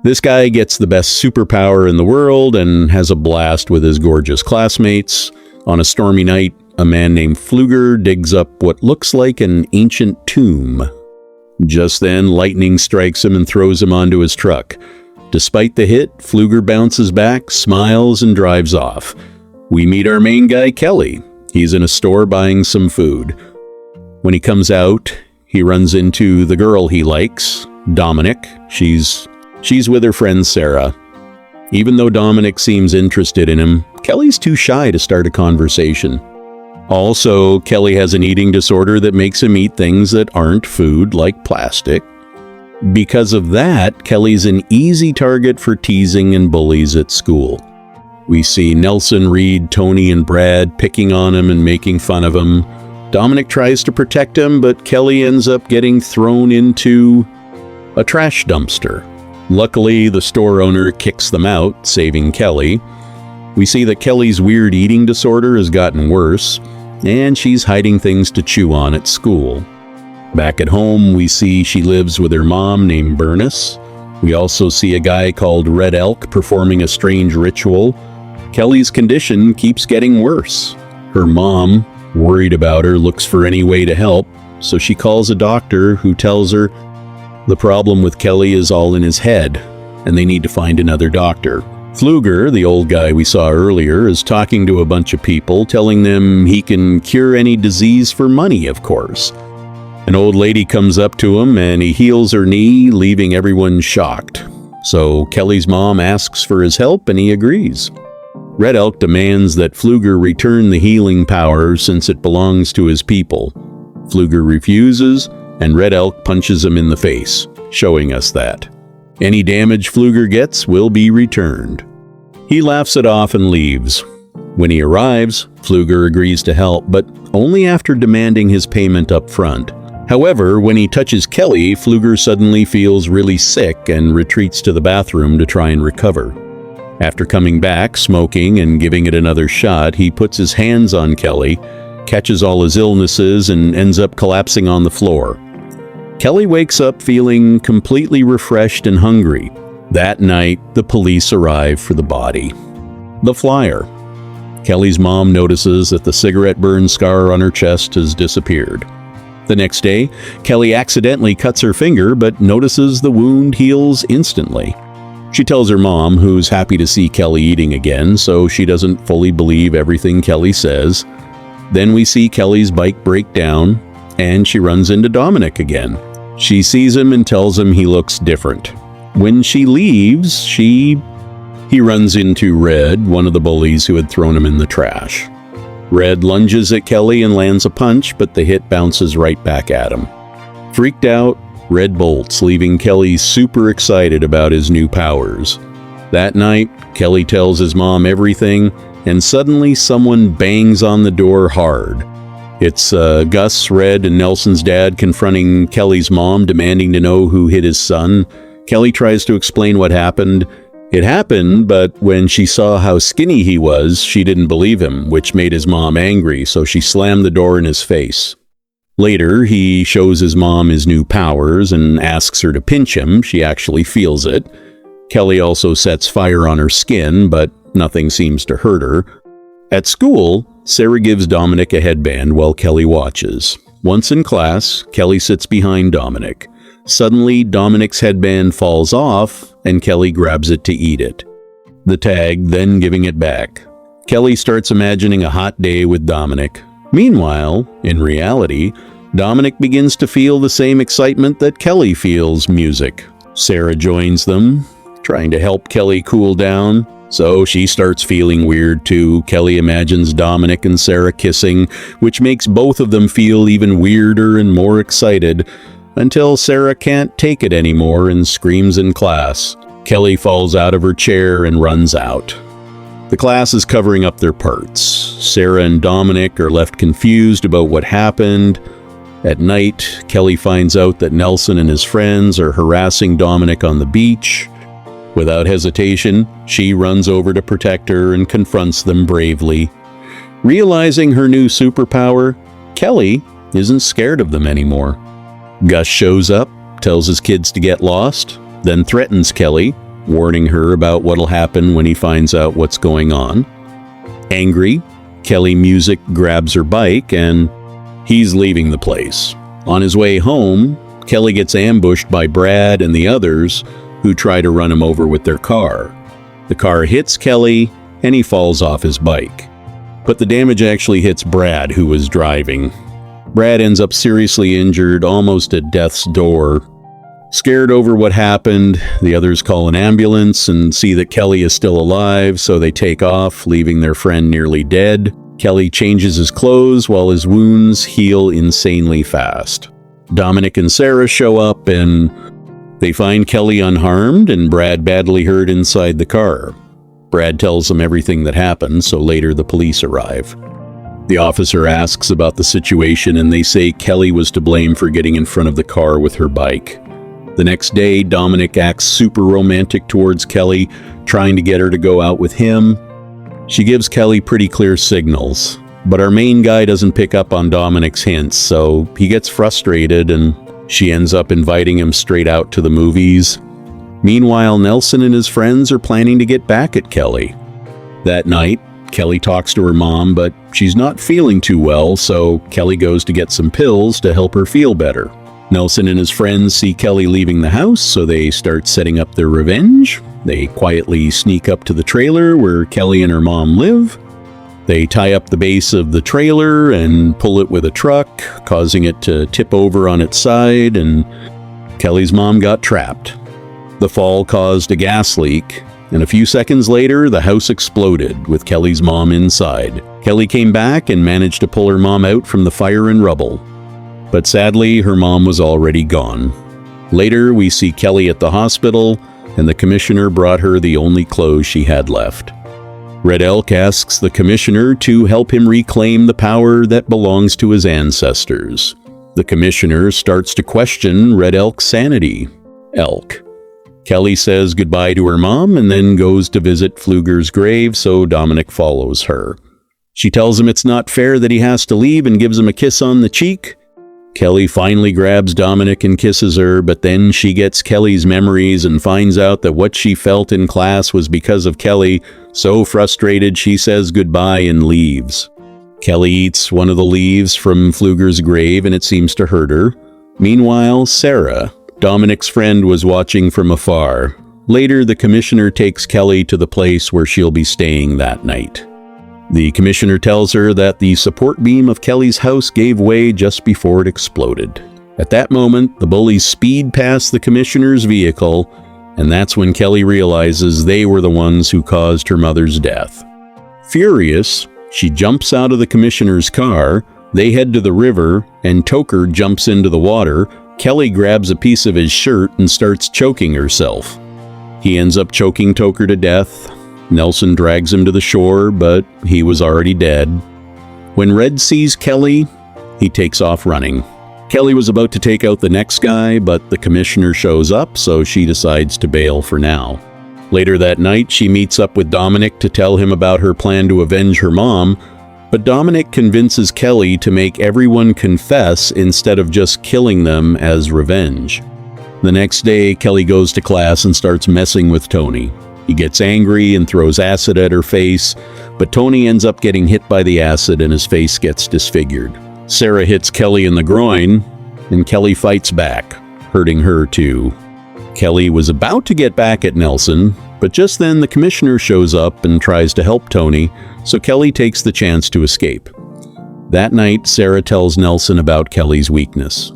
This guy gets the best superpower in the world and has a blast with his gorgeous classmates. On a stormy night, a man named Pfluger digs up what looks like an ancient tomb. Just then, lightning strikes him and throws him onto his truck. Despite the hit, Pfluger bounces back, smiles, and drives off. We meet our main guy, Kelly. He's in a store buying some food. When he comes out, he runs into the girl he likes, Dominic. She's with her friend Sarah. Even though Dominic seems interested in him, Kelly's too shy to start a conversation. Also, Kelly has an eating disorder that makes him eat things that aren't food, like plastic. Because of that, Kelly's an easy target for teasing and bullies at school. We see Nelson, Reed, Tony, and Brad picking on him and making fun of him. Dominic tries to protect him, but Kelly ends up getting thrown into a trash dumpster. Luckily, the store owner kicks them out, saving Kelly. We see that Kelly's weird eating disorder has gotten worse, and she's hiding things to chew on at school. Back at home, we see she lives with her mom named Bernice. We also see a guy called Red Elk performing a strange ritual. Kelly's condition keeps getting worse. Her mom, worried about her, looks for any way to help, so she calls a doctor who tells her the problem with Kelly is all in his head, and they need to find another doctor. Pfluger, the old guy we saw earlier, is talking to a bunch of people, telling them he can cure any disease for money, of course. An old lady comes up to him and he heals her knee, leaving everyone shocked. So Kelly's mom asks for his help and he agrees. Red Elk demands that Pfluger return the healing power since it belongs to his people. Pfluger refuses, and Red Elk punches him in the face, showing us that any damage Pfluger gets will be returned. He laughs it off and leaves. When he arrives, Pfluger agrees to help, but only after demanding his payment up front. However, when he touches Kelly, Pfluger suddenly feels really sick and retreats to the bathroom to try and recover. After coming back, smoking, and giving it another shot, he puts his hands on Kelly, catches all his illnesses, and ends up collapsing on the floor. Kelly wakes up feeling completely refreshed and hungry. That night, the police arrive for the body. The flyer. Kelly's mom notices that the cigarette burn scar on her chest has disappeared. The next day, Kelly accidentally cuts her finger but notices the wound heals instantly. She tells her mom, who's happy to see Kelly eating again, so she doesn't fully believe everything Kelly says. Then we see Kelly's bike break down, and she runs into Dominic again. She sees him and tells him he looks different. When she leaves, he runs into Red, one of the bullies who had thrown him in the trash. Red lunges at Kelly and lands a punch, but the hit bounces right back at him. Freaked out, Red bolts, leaving Kelly super excited about his new powers. That night, Kelly tells his mom everything, and suddenly someone bangs on the door hard. It's Gus, Red, and Nelson's dad confronting Kelly's mom, demanding to know who hit his son. Kelly tries to explain what happened. It happened, but when she saw how skinny he was, she didn't believe him, which made his mom angry, so she slammed the door in his face. Later, he shows his mom his new powers and asks her to pinch him. She actually feels it. Kelly also sets fire on her skin, but nothing seems to hurt her. At school, Sarah gives Dominic a headband while Kelly watches. Once in class, Kelly sits behind Dominic. Suddenly, Dominic's headband falls off, and Kelly grabs it to eat it. The tag then giving it back. Kelly starts imagining a hot day with Dominic. Meanwhile, in reality, Dominic begins to feel the same excitement that Kelly feels music. Sarah joins them, trying to help Kelly cool down. So she starts feeling weird too. Kelly imagines Dominic and Sarah kissing, which makes both of them feel even weirder and more excited, until Sarah can't take it anymore and screams in class. Kelly falls out of her chair and runs out. The class is covering up their parts. Sarah and Dominic are left confused about what happened. At night, Kelly finds out that Nelson and his friends are harassing Dominic on the beach. Without hesitation, she runs over to protect her and confronts them bravely. Realizing her new superpower, Kelly isn't scared of them anymore. Gus shows up, tells his kids to get lost, then threatens Kelly, warning her about what'll happen when he finds out what's going on. Angry, Kelly Music grabs her bike and he's leaving the place. On his way home, Kelly gets ambushed by Brad and the others who try to run him over with their car. The car hits Kelly and he falls off his bike. But the damage actually hits Brad, who was driving. Brad ends up seriously injured, almost at death's door. Scared over what happened, the others call an ambulance and see that Kelly is still alive, so they take off, leaving their friend nearly dead. Kelly changes his clothes while his wounds heal insanely fast. Dominic and Sarah show up and they find Kelly unharmed and Brad badly hurt inside the car. Brad tells them everything that happened, so later the police arrive. The officer asks about the situation and they say Kelly was to blame for getting in front of the car with her bike. The next day, Dominic acts super romantic towards Kelly, trying to get her to go out with him. She gives Kelly pretty clear signals, but our main guy doesn't pick up on Dominic's hints, so he gets frustrated and she ends up inviting him straight out to the movies. Meanwhile, Nelson and his friends are planning to get back at Kelly. That night, Kelly talks to her mom, but she's not feeling too well, so Kelly goes to get some pills to help her feel better. Nelson and his friends see Kelly leaving the house, so they start setting up their revenge. They quietly sneak up to the trailer where Kelly and her mom live. They tie up the base of the trailer and pull it with a truck, causing it to tip over on its side, and Kelly's mom got trapped. The fall caused a gas leak, and a few seconds later, the house exploded with Kelly's mom inside. Kelly came back and managed to pull her mom out from the fire and rubble. But sadly, her mom was already gone. Later, we see Kelly at the hospital, and the commissioner brought her the only clothes she had left. Red Elk asks the commissioner to help him reclaim the power that belongs to his ancestors. The commissioner starts to question Red Elk's sanity. Elk. Kelly says goodbye to her mom and then goes to visit Pfluger's grave, so Dominic follows her. She tells him it's not fair that he has to leave and gives him a kiss on the cheek. Kelly finally grabs Dominic and kisses her, but then she gets Kelly's memories and finds out that what she felt in class was because of Kelly. So frustrated, she says goodbye and leaves. Kelly eats one of the leaves from Pfluger's grave and it seems to hurt her. Meanwhile, Sarah, Dominic's friend, was watching from afar. Later, the commissioner takes Kelly to the place where she'll be staying that night. The commissioner tells her that the support beam of Kelly's house gave way just before it exploded. At that moment, the bullies speed past the commissioner's vehicle, and that's when Kelly realizes they were the ones who caused her mother's death. Furious, she jumps out of the commissioner's car, they head to the river, and Toker jumps into the water. Kelly grabs a piece of his shirt and starts choking herself. He ends up choking Toker to death. Nelson drags him to the shore, but he was already dead. When Red sees Kelly, he takes off running. Kelly was about to take out the next guy, but the commissioner shows up, so she decides to bail for now. Later that night, she meets up with Dominic to tell him about her plan to avenge her mom, but Dominic convinces Kelly to make everyone confess instead of just killing them as revenge. The next day, Kelly goes to class and starts messing with Tony. He gets angry and throws acid at her face, but Tony ends up getting hit by the acid and his face gets disfigured. Sarah hits Kelly in the groin, and Kelly fights back, hurting her too. Kelly was about to get back at Nelson, but just then the commissioner shows up and tries to help Tony, so Kelly takes the chance to escape. That night, Sarah tells Nelson about Kelly's weakness.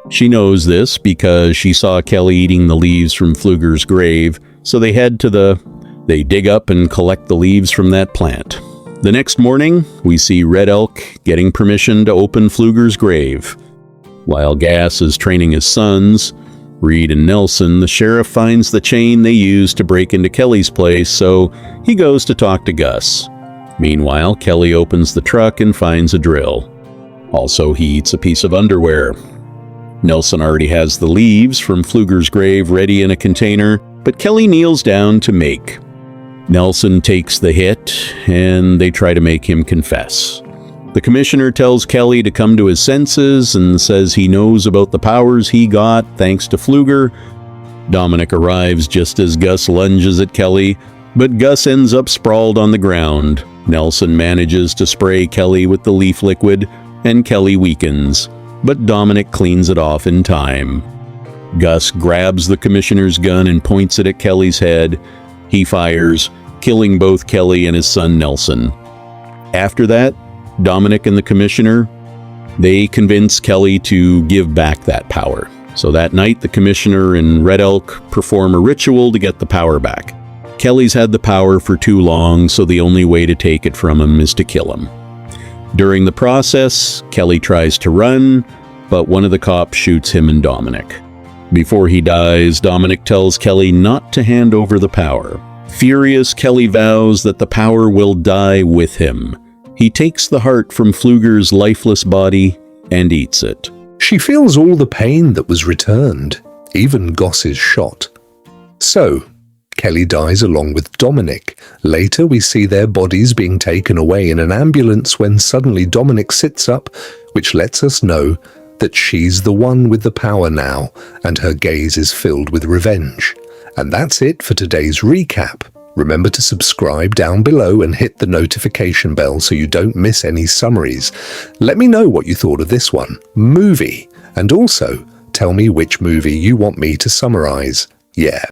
She knows this because she saw Kelly eating the leaves from Pfluger's grave, so they dig up and collect the leaves from that plant. The next morning, we see Red Elk getting permission to open Pfluger's grave. While Gass is training his sons, Reed and Nelson, the sheriff finds the chain they used to break into Kelly's place, so he goes to talk to Gus. Meanwhile, Kelly opens the truck and finds a drill. Also, he eats a piece of underwear. Nelson already has the leaves from Pfluger's grave ready in a container, but Kelly kneels down to make. Nelson takes the hit, and they try to make him confess. The commissioner tells Kelly to come to his senses and says he knows about the powers he got thanks to Pfluger, Dominic arrives just as Gus lunges at Kelly, but Gus ends up sprawled on the ground. Nelson manages to spray Kelly with the leaf liquid, and Kelly weakens, but Dominic cleans it off in time. Gus grabs the commissioner's gun and points it at Kelly's head. He fires, killing both Kelly and his son Nelson. After that, Dominic and the commissioner, they convince Kelly to give back that power. So that night, the commissioner and Red Elk perform a ritual to get the power back. Kelly's had the power for too long, so the only way to take it from him is to kill him. During the process, Kelly tries to run, but one of the cops shoots him and Dominic. Before he dies, Dominic tells Kelly not to hand over the power. Furious, Kelly vows that the power will die with him. He takes the heart from Pfluger's lifeless body and eats it. She feels all the pain that was returned, even Goss's shot. So, Kelly dies along with Dominic. Later, we see their bodies being taken away in an ambulance when suddenly Dominic sits up, which lets us know that she's the one with the power now, and her gaze is filled with revenge. And that's it for today's recap. Remember to subscribe down below and hit the notification bell so you don't miss any summaries. Let me know what you thought of this movie, and also tell me which movie you want me to summarize. Yeah.